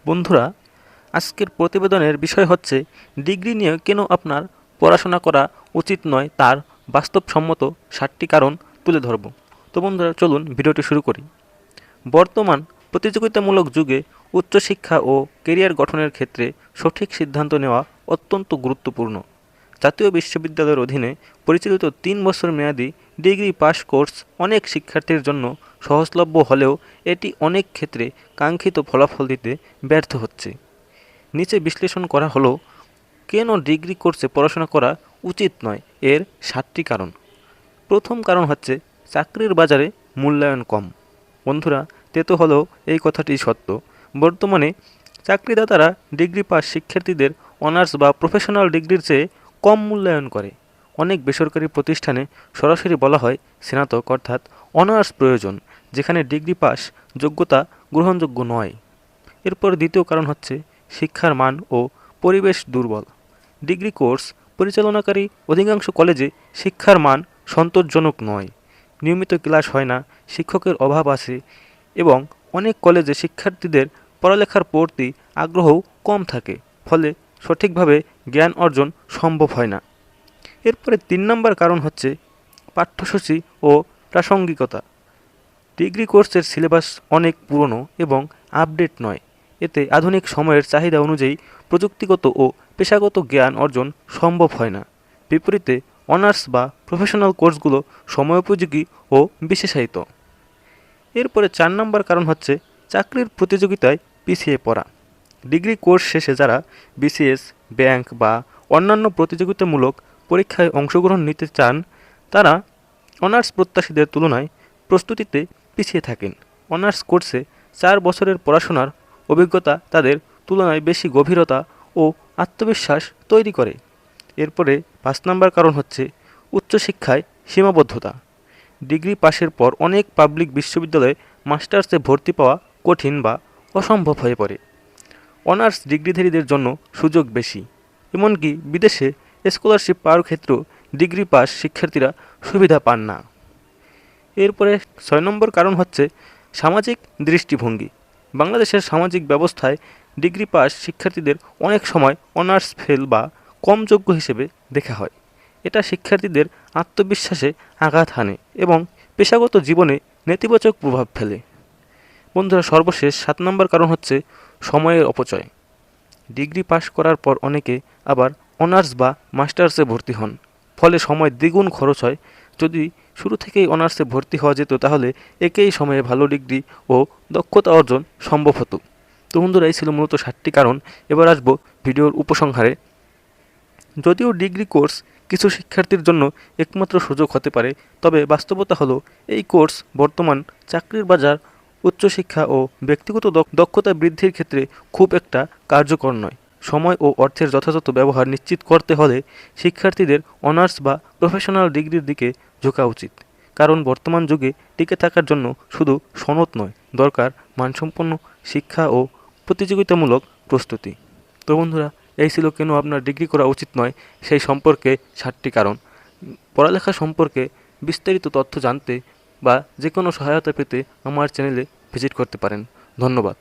বন্ধুরা, আজকের প্রতিবেদনের বিষয় হচ্ছে ডিগ্রি নিয়ে কেন আপনার পড়াশোনা করা উচিত নয় তার বাস্তবসম্মত 7টি কারণ তুলে ধরব। তো বন্ধুরা, চলুন ভিডিওটি শুরু করি। বর্তমান প্রতিযোগিতামূলক যুগে উচ্চশিক্ষা ও কেরিয়ার গঠনের ক্ষেত্রে সঠিক সিদ্ধান্ত নেওয়া অত্যন্ত গুরুত্বপূর্ণ। জাতীয় বিশ্ববিদ্যালয়ের অধীনে পরিচালিত 3 বছর মেয়াদী ডিগ্রি পাস কোর্স অনেক শিক্ষার্থীর জন্য সহজলভ্য হলেও এটি অনেক ক্ষেত্রে কাঙ্ক্ষিত ফলাফল দিতে ব্যর্থ হচ্ছে। নিচে বিশ্লেষণ করা হলো কেন ডিগ্রি কোর্সে পড়াশোনা করা উচিত নয় এর 7টি কারণ। প্রথম কারণ হচ্ছে চাকরির বাজারে মূল্যায়ন কম। বন্ধুরা, তেতো হলেও এই কথাটি সত্য। বর্তমানে চাকরিদাতারা ডিগ্রি পাস শিক্ষার্থীদের অনার্স বা প্রফেশনাল ডিগ্রির চেয়ে কম মূল্যায়ন করে। অনেক বেসরকারি প্রতিষ্ঠানে সরাসরি বলা হয় স্নাতক অর্থাৎ অনার্স প্রয়োজন, যেখানে ডিগ্রি পাস যোগ্যতা গ্রহণযোগ্য নয়। এরপর দ্বিতীয় কারণ হচ্ছে শিক্ষার মান ও পরিবেশ দুর্বল। ডিগ্রি কোর্স পরিচালনাকারী অধিকাংশ কলেজে শিক্ষার মান সন্তোষজনক নয়। নিয়মিত ক্লাস হয় না, শিক্ষকের অভাব আছে এবং অনেক কলেজে শিক্ষার্থীদের পড়ালেখার প্রতি আগ্রহও কম থাকে, ফলে সঠিকভাবে জ্ঞান অর্জন সম্ভব হয় না। এরপরে 3 নম্বর কারণ হচ্ছে পাঠ্যসূচি ও প্রাসঙ্গিকতা। ডিগ্রি কোর্সের সিলেবাস অনেক পুরনো এবং আপডেট নয়। এতে আধুনিক সময়ের চাহিদা অনুযায়ী প্রযুক্তিগত ও পেশাগত জ্ঞান অর্জন সম্ভব হয় না। বিপরীতে অনার্স বা প্রফেশনাল কোর্সগুলো সময়োপযোগী ও বিশেষায়িত। এরপরে 4 নম্বর কারণ হচ্ছে চাকরির প্রতিযোগিতায় পিছিয়ে পড়া। ডিগ্রি কোর্স শেষে যারা বিসিএস, ব্যাংক বা অন্যান্য প্রতিযোগিতামূলক পরীক্ষায় অংশগ্রহণ নিতে চান, তারা অনার্স প্রত্যাশীদের তুলনায় প্রস্তুতিতে পিছিয়ে থাকেন। অনার্স কোর্সে 4 বছরের পড়াশোনার অভিজ্ঞতা তাদের তুলনায় বেশি গভীরতা ও আত্মবিশ্বাস তৈরি করে। এরপরে 5 নম্বর কারণ হচ্ছে উচ্চশিক্ষায় সীমাবদ্ধতা। ডিগ্রি পাশের পর অনেক পাবলিক বিশ্ববিদ্যালয়ে মাস্টার্সে ভর্তি পাওয়া কঠিন বা অসম্ভব হয়ে পড়ে। অনার্স ডিগ্রিধারীদের জন্য সুযোগ বেশি, এমনকি বিদেশে স্কলারশিপ পাওয়ার ক্ষেত্রেও ডিগ্রি পাস শিক্ষার্থীরা সুবিধা পান না। এরপরে 6 নম্বর কারণ হচ্ছে সামাজিক দৃষ্টিভঙ্গি। বাংলাদেশের সামাজিক ব্যবস্থায় ডিগ্রি পাস শিক্ষার্থীদের অনেক সময় অনার্স ফেল বা কম যোগ্য হিসেবে দেখা হয়। এটা শিক্ষার্থীদের আত্মবিশ্বাসে আঘাত হানে এবং পেশাগত জীবনে নেতিবাচক প্রভাব ফেলে। বন্ধুরা, সর্বশেষ 7 নম্বর কারণ হচ্ছে সময়ের অপচয়। ডিগ্রি পাস করার পর অনেকে আবার অনার্স বা মাস্টার্সে ভর্তি হন, ফলে সময় দ্বিগুণ খরচ হয়। যদি শুরু থেকেই অনার্সে ভর্তি হওয়া যেত, তাহলে একই সময়ে ভালো ডিগ্রি ও দক্ষতা অর্জন সম্ভব হতো। তো বন্ধুরা, এই ছিল মূলত 7টি কারণ। এবার আসবো ভিডিওর উপসংহারে। যদিও ডিগ্রি কোর্স কিছু শিক্ষার্থীর জন্য একমাত্র সুযোগ হতে পারে, তবে বাস্তবতা হলো এই কোর্স বর্তমান চাকরির বাজার, উচ্চশিক্ষা ও ব্যক্তিগত দক্ষতা বৃদ্ধির ক্ষেত্রে খুব একটা কার্যকর নয়। সময় ও অর্থের যথাযথ ব্যবহার নিশ্চিত করতে হলে শিক্ষার্থীদের অনার্স বা প্রফেশনাল ডিগ্রির দিকে ঝোঁকা উচিত। কারণ বর্তমান যুগে টিকে থাকার জন্য শুধু সনদ নয়, দরকার মানসম্পন্ন শিক্ষা ও প্রতিযোগিতামূলক প্রস্তুতি। তো বন্ধুরা, এই ছিল কেন আপনার ডিগ্রি করা উচিত নয় সেই সম্পর্কে 7টি কারণ। পড়ালেখা সম্পর্কে বিস্তারিত তথ্য জানতে বা যে কোনো সহায়তা পেতে আমার চ্যানেলে ভিজিট করতে পারেন। ধন্যবাদ।